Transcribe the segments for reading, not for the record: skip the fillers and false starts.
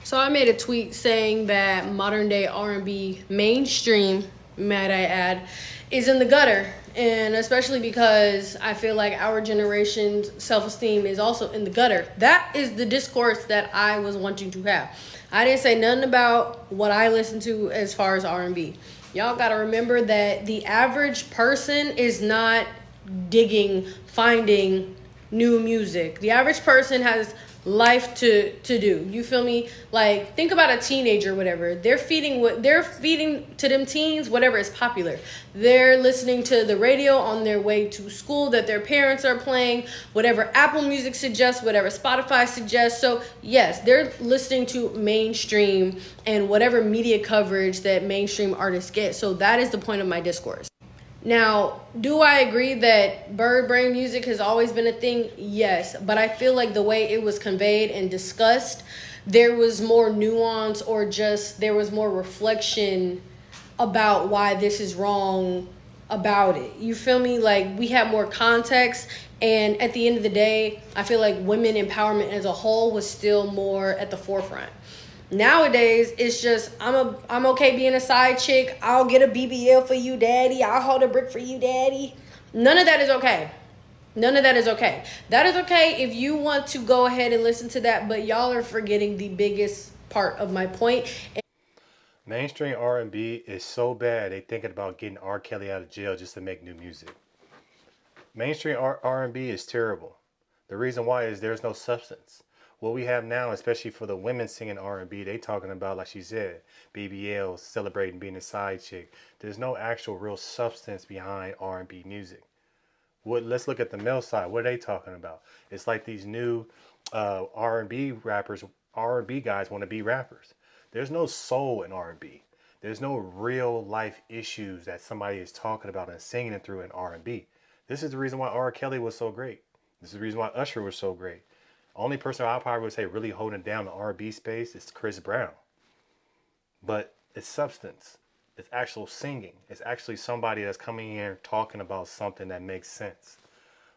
So I made a tweet saying that modern day R&B mainstream, might I add, is in the gutter. And especially because I feel like our generation's self-esteem is also in the gutter. That is the discourse that I was wanting to have. I didn't say nothing about what I listen to as far as R&B. Y'all got to remember that the average person is not digging, finding new music. The average person has life to do. You feel me? Like, think about a teenager, whatever. They're feeding to them teens whatever is popular. They're listening to the radio on their way to school that their parents are playing, whatever Apple Music suggests, whatever Spotify suggests. So yes, they're listening to mainstream and whatever media coverage that mainstream artists get. So that is the point of my discourse. Now, do I agree that bird brain music has always been a thing? Yes, but I feel like the way it was conveyed and discussed, there was more nuance, or just there was more reflection about why this is wrong about it. You feel me? Like, we have more context, and at the end of the day, I feel like women empowerment as a whole was still more at the forefront. Nowadays, it's just I'm okay being a side chick. I'll get a BBL for you, daddy. I'll hold a brick for you, daddy. None of that is okay. None of that is okay. That is okay if you want to go ahead and listen to that, but y'all are forgetting the biggest part of my point. Mainstream R&B is so bad they thinking about getting R. Kelly out of jail just to make new music. Mainstream R&B is terrible. The reason why is there's no substance. What we have now, especially for the women singing R&B, they talking about, like she said, BBL, celebrating being a side chick. There's no actual real substance behind R&B music. Let's look at the male side. What are they talking about? It's like these new R&B rappers, R&B guys want to be rappers. There's no soul in R&B. There's no real life issues that somebody is talking about and singing it through in R&B. This is the reason why R. Kelly was so great. This is the reason why Usher was so great. Only person I probably would say really holding down the R&B space is Chris Brown. But it's substance. It's actual singing. It's actually somebody that's coming here talking about something that makes sense.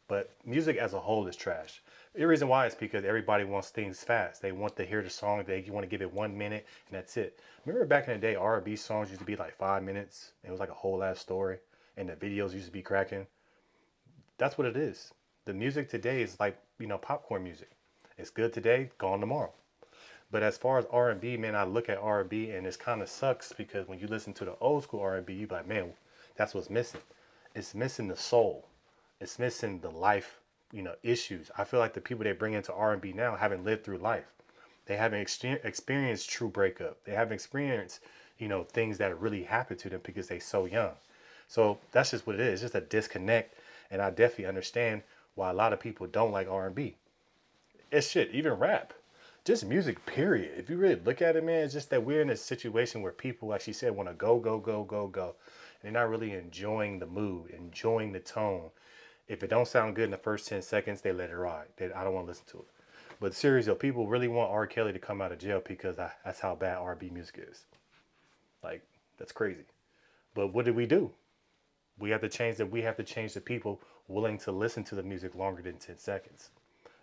But music as a whole is trash. The reason why is because everybody wants things fast. They want to hear the song. They want to give it 1 minute and that's it. Remember back in the day, R&B songs used to be like 5 minutes. It was like a whole ass story. And the videos used to be cracking. That's what it is. The music today is like, popcorn music. It's good today, gone tomorrow. But as far as R&B, man, I look at R&B and it kind of sucks because when you listen to the old school R&B, you be like, man, that's what's missing. It's missing the soul. It's missing the life, issues. I feel like the people they bring into R&B now haven't lived through life. They haven't experienced true breakup. They haven't experienced, things that really happened to them because they're so young. So that's just what it is. It's just a disconnect. And I definitely understand why a lot of people don't like R&B. It's shit, even rap. Just music, period. If you really look at it, man, it's just that we're in a situation where people, like she said, want to go, go, go, go, go. And they're not really enjoying the mood, enjoying the tone. If it don't sound good in the first 10 seconds, they let it ride. I don't want to listen to it. But seriously, people really want R. Kelly to come out of jail because that's how bad R&B music is. Like, that's crazy. But what did we do? We have to change the people willing to listen to the music longer than 10 seconds.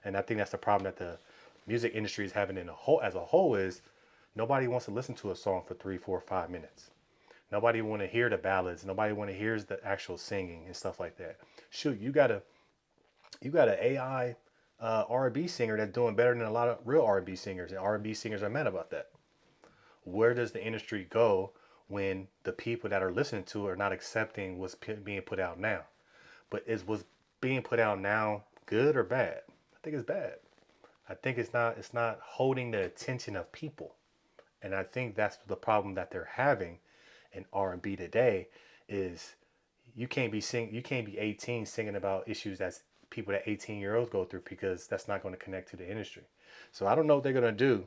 And I think that's the problem that the music industry is having as a whole is nobody wants to listen to a song for 3, 4, 5 minutes. Nobody want to hear the ballads. Nobody want to hear the actual singing and stuff like that. Shoot, you got an AI R&B singer that's doing better than a lot of real R&B singers, and R&B singers are mad about that. Where does the industry go when the people that are listening to it are not accepting what's being put out now? But is what's being put out now good or bad? I think it's bad. I think it's not holding the attention of people. And I think that's the problem that they're having in R&B today is you can't be 18 singing about issues that people that 18-year-olds go through because that's not going to connect to the industry. So I don't know what they're going to do.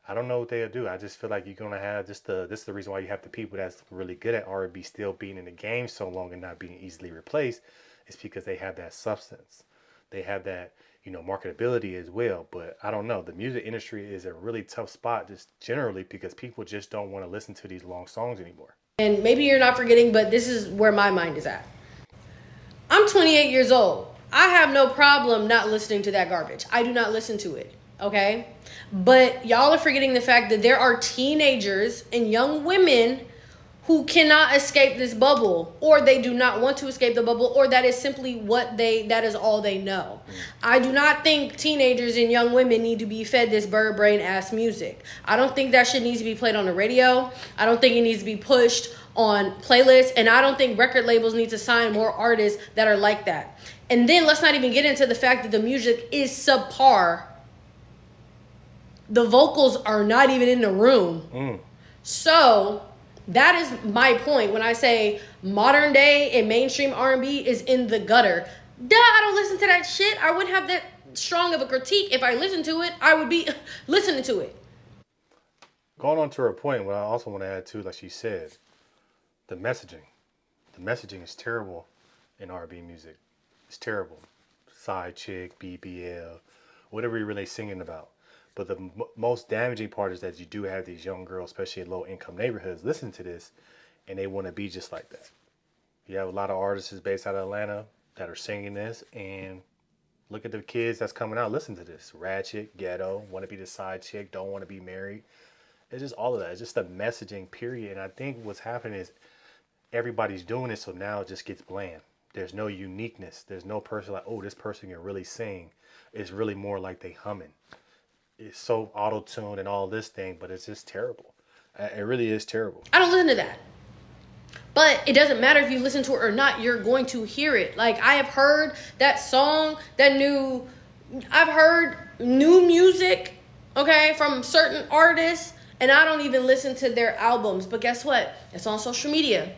I don't know what they'll do. I just feel like you're going to have this is the reason why you have the people that's really good at R&B still being in the game so long and not being easily replaced is because they have that substance. They have that, marketability as well. But I don't know. The music industry is a really tough spot just generally because people just don't want to listen to these long songs anymore. And maybe you're not forgetting, but this is where my mind is at. I'm 28 years old. I have no problem not listening to that garbage. I do not listen to it. Okay? But y'all are forgetting the fact that there are teenagers and young women who cannot escape this bubble, or they do not want to escape the bubble, or that is simply that is all they know. I do not think teenagers and young women need to be fed this bird brain ass music. I don't think that shit needs to be played on the radio. I don't think it needs to be pushed on playlists, and I don't think record labels need to sign more artists that are like that. And then let's not even get into the fact that the music is subpar. The vocals are not even in the room. So that is my point when I say modern day and mainstream R&B is in the gutter. Duh, I don't listen to that shit. I wouldn't have that strong of a critique. If I listened to it, I would be listening to it. Going on to her point, what I also want to add too, like she said, the messaging. The messaging is terrible in R&B music. It's terrible. Side chick, BBL, whatever you're really singing about. But the most damaging part is that you do have these young girls, especially in low-income neighborhoods, listen to this, and they want to be just like that. You have a lot of artists based out of Atlanta that are singing this, and look at the kids that's coming out. Listen to this: ratchet, ghetto, want to be the side chick, don't want to be married. It's just all of that. It's just the messaging, period. And I think what's happening is everybody's doing it, so now it just gets bland. There's no uniqueness. There's no person like, oh, this person can really sing. It's really more like they humming. It's so auto-tuned and all this thing, but it's just terrible. It really is terrible. I don't listen to that. But it doesn't matter if you listen to it or not, you're going to hear it. Like, I have heard that song, I've heard new music, okay, from certain artists, and I don't even listen to their albums. But guess what? It's on social media.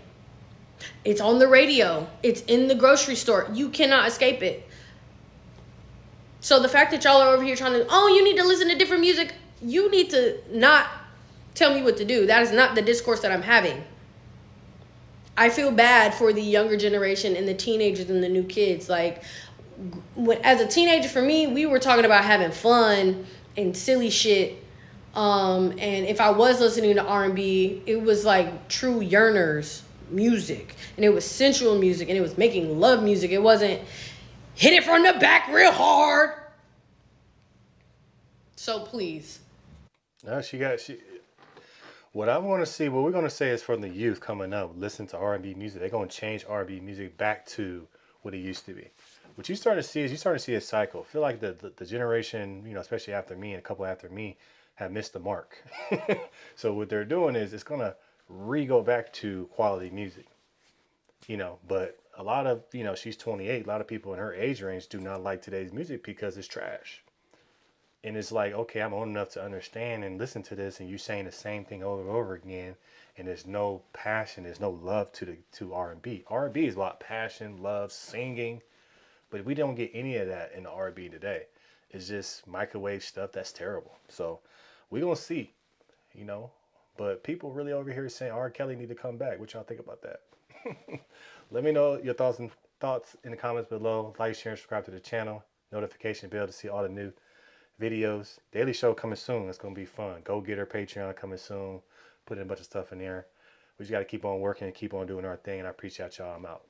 It's on the radio. It's in the grocery store. You cannot escape it. So the fact that y'all are over here trying to, oh, you need to listen to different music, you need to not tell me what to do. That is not the discourse that I'm having. I feel bad for the younger generation and the teenagers and the new kids. Like, as a teenager, for me, we were talking about having fun and silly shit. And if I was listening to R&B, it was like true yearners music, and it was sensual music, and it was making love music. It wasn't hit it from the back real hard. So please. No, what I want to see, what we're going to say is from the youth coming up, listen to R&B music. They're going to change R&B music back to what it used to be. What you start to see a cycle. I feel like the generation, especially after me and a couple after me, have missed the mark. So what they're doing is it's going to go back to quality music. But a lot of, she's 28. A lot of people in her age range do not like today's music because it's trash. And it's like, okay, I'm old enough to understand and listen to this, and you saying the same thing over and over again, and there's no passion, there's no love to R&B. R&B is about passion, love, singing, but we don't get any of that in the R&B today. It's just microwave stuff that's terrible. So we're gonna see, But people really over here saying R. Kelly need to come back. What y'all think about that? Let me know your thoughts in the comments below. Like, share, and subscribe to the channel. Notification bell to see all the new videos. Daily show coming soon. It's gonna be fun. Go get her Patreon coming soon. Put in a bunch of stuff in there. We just gotta keep on working and keep on doing our thing. And I appreciate y'all. I'm out.